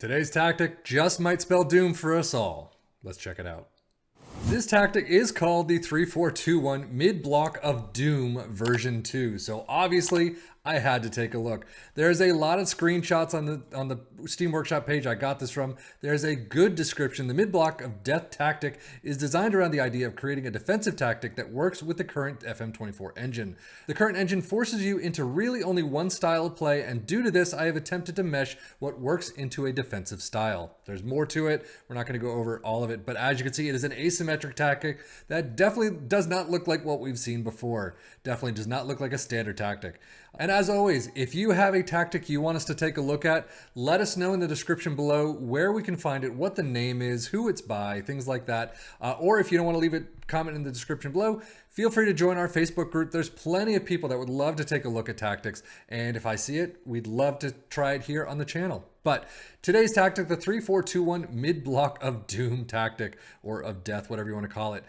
Today's tactic just might spell doom for us all. Let's check it out. This tactic is called the 3-4-2-1 mid-block of doom version 2. So obviously I had to take a look. There's a lot of screenshots on the Steam Workshop page I got this from. There's a good description. The mid-block of death tactic is designed around the idea of creating a defensive tactic that works with the current FM24 engine. The current engine forces you into really only one style of play, and due to this I have attempted to mesh what works into a defensive style. There's more to it. We're not going to go over all of it, but as you can see, it is an asymmetric tactic that definitely does not look like what we've seen before. Definitely does not look like a standard tactic. And as always, if you have a tactic you want us to take a look at, let us know in the description below where we can find it, what the name is, who it's by, things like that. Or if you don't want to leave a comment in the description below, feel free to join our Facebook group. There's plenty of people that would love to take a look at tactics. And if I see it, we'd love to try it here on the channel. But today's tactic, the 3-4-2-1 mid-block of doom tactic, or of death, whatever you want to call it.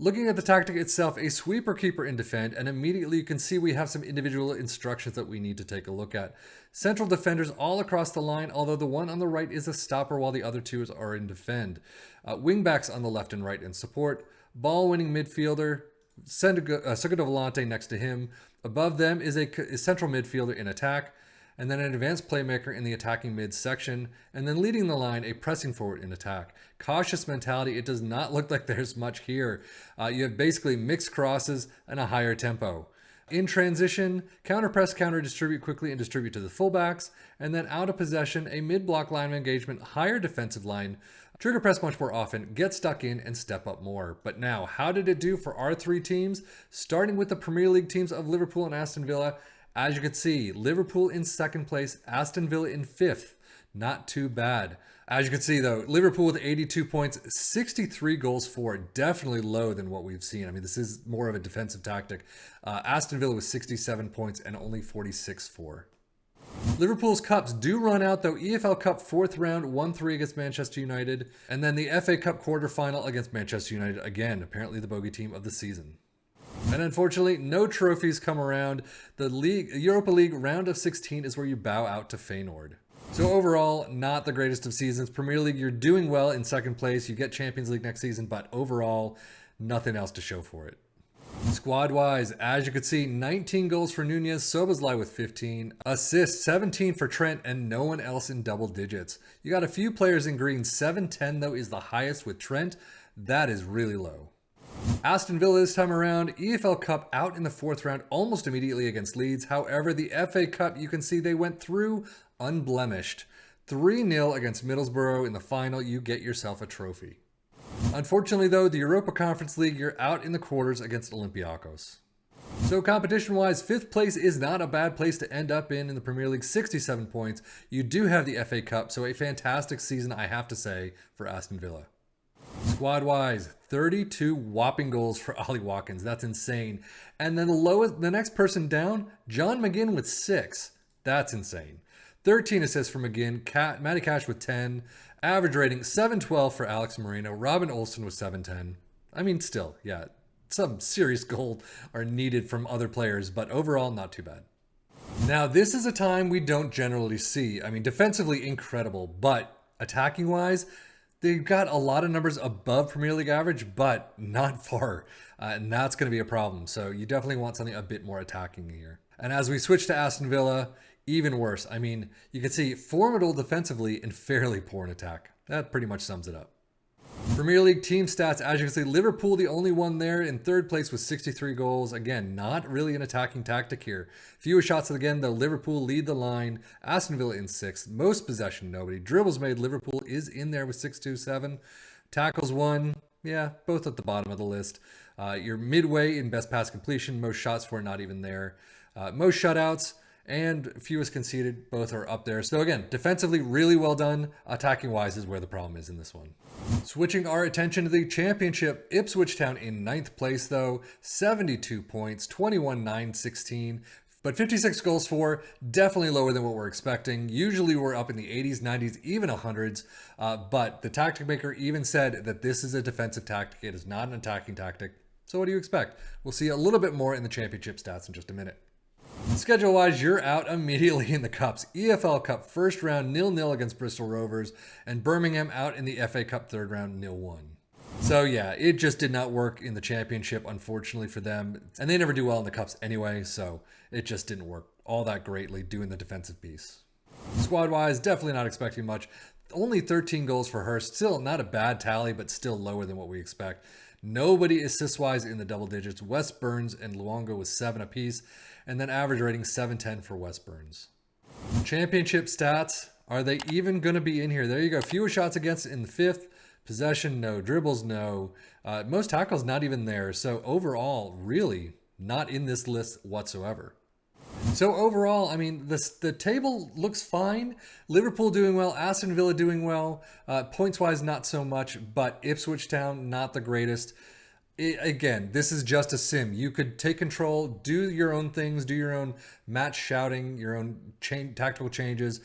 Looking at the tactic itself, a sweeper, keeper, and defend, and immediately you can see we have some individual instructions that we need to take a look at. Central defenders all across the line, although the one on the right is a stopper while the other two are in defend. Wingbacks on the left and right in support. Ball-winning midfielder, Segundo Volante next to him. Above them is a central midfielder in attack, and then an advanced playmaker in the attacking mid section, and then leading the line, a pressing forward in attack. Cautious mentality, it does not look like there's much here. You have basically mixed crosses and a higher tempo. In transition, counter press, counter distribute quickly and distribute to the fullbacks, and then out of possession, a mid-block line of engagement, higher defensive line, trigger press much more often, get stuck in, and step up more. But now, how did it do for our three teams? Starting with the Premier League teams of Liverpool and Aston Villa. As you can see, Liverpool in second place, Aston Villa in fifth. Not too bad. As you can see though, Liverpool with 82 points, 63 goals for, definitely low than what we've seen. I mean, this is more of a defensive tactic. Aston Villa with 67 points and only 46 for. Liverpool's cups do run out though. EFL Cup 4th round, 1-3 against Manchester United. And then the FA Cup quarterfinal against Manchester United. Again, apparently the bogey team of the season. And unfortunately, no trophies come around. The Europa League round of 16 is where you bow out to Feyenoord. So overall, not the greatest of seasons. Premier League, you're doing well in second place. You get Champions League next season, but overall, nothing else to show for it. Squad-wise, as you can see, 19 goals for Nunez, Szoboszlai with 15, assists 17 for Trent, and no one else in double digits. You got a few players in green. 7-10 though is the highest with Trent. That is really low. Aston Villa this time around, EFL Cup out in the 4th round almost immediately against Leeds. However, the FA Cup, you can see they went through unblemished. 3-0 against Middlesbrough in the final. You get yourself a trophy. Unfortunately though, the Europa Conference League, you're out in the quarters against Olympiacos. So competition-wise, 5th place is not a bad place to end up in the Premier League, 67 points. You do have the FA Cup, so a fantastic season, I have to say, for Aston Villa. Squad-wise, 32 whopping goals for Ollie Watkins. That's insane. And then the next person down, John McGinn with 6. That's insane. 13 assists for McGinn. Matty Cash with 10. Average rating, 7-12 for Alex Moreno. Robin Olsen with 7-10. I mean, still, yeah, some serious goals are needed from other players, but overall, not too bad. Now, this is a time we don't generally see. I mean, defensively, incredible, but attacking-wise, they've got a lot of numbers above Premier League average, but not far. And that's going to be a problem. So you definitely want something a bit more attacking here. And as we switch to Aston Villa, even worse. I mean, you can see formidable defensively and fairly poor in attack. That pretty much sums it up. Premier League team stats, as you can see, Liverpool the only one there in 3rd place with 63 goals. Again, not really an attacking tactic here. Fewer shots again, though. Liverpool lead the line. Aston Villa in 6th. Most possession, nobody. Dribbles made, Liverpool is in there with 6-2-7. Tackles 1, yeah, both at the bottom of the list. You're midway in best pass completion. Most shots for, not even there. Most shutouts and fewest conceded, both are up there. So again, defensively really well done. Attacking wise is where the problem is in this one. Switching our attention to the championship, Ipswitch Town in 9th place though, 72 points, 21-9-16, but 56 goals for, definitely lower than what we're expecting. Usually we're up in the 80s, 90s, even 100s, but the tactic maker even said that this is a defensive tactic. It is not an attacking tactic. So what do you expect? We'll see a little bit more in the championship stats in just a minute. Schedule-wise, you're out immediately in the Cups. EFL Cup first round 0-0 against Bristol Rovers, and Birmingham out in the FA Cup third round 0-1. So yeah, it just did not work in the championship, unfortunately for them. And they never do well in the Cups anyway, so it just didn't work all that greatly doing the defensive piece. Squad-wise, definitely not expecting much. Only 13 goals for Hurst. Still not a bad tally, but still lower than what we expect. Nobody assist-wise in the double digits. Wes Burns and Luongo with 7 apiece. And then average rating 710 for Wes Burns. Championship stats. Are they even going to be in here? There you go. Fewer shots against in the 5th. Possession, no. Dribbles, no. Most tackles, not even there. So overall, really not in this list whatsoever. So overall, I mean, the table looks fine. Liverpool doing well, Aston Villa doing well. Points-wise, not so much, but Ipswich Town, not the greatest. Again, this is just a sim. You could take control, do your own things, do your own match shouting, your own tactical changes,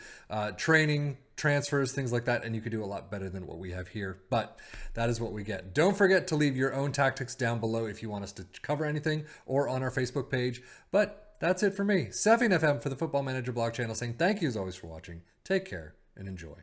training, transfers, things like that, and you could do a lot better than what we have here. But that is what we get. Don't forget to leave your own tactics down below if you want us to cover anything, or on our Facebook page. But that's it for me. Seffian FM for the Football Manager blog channel saying thank you as always for watching. Take care and enjoy.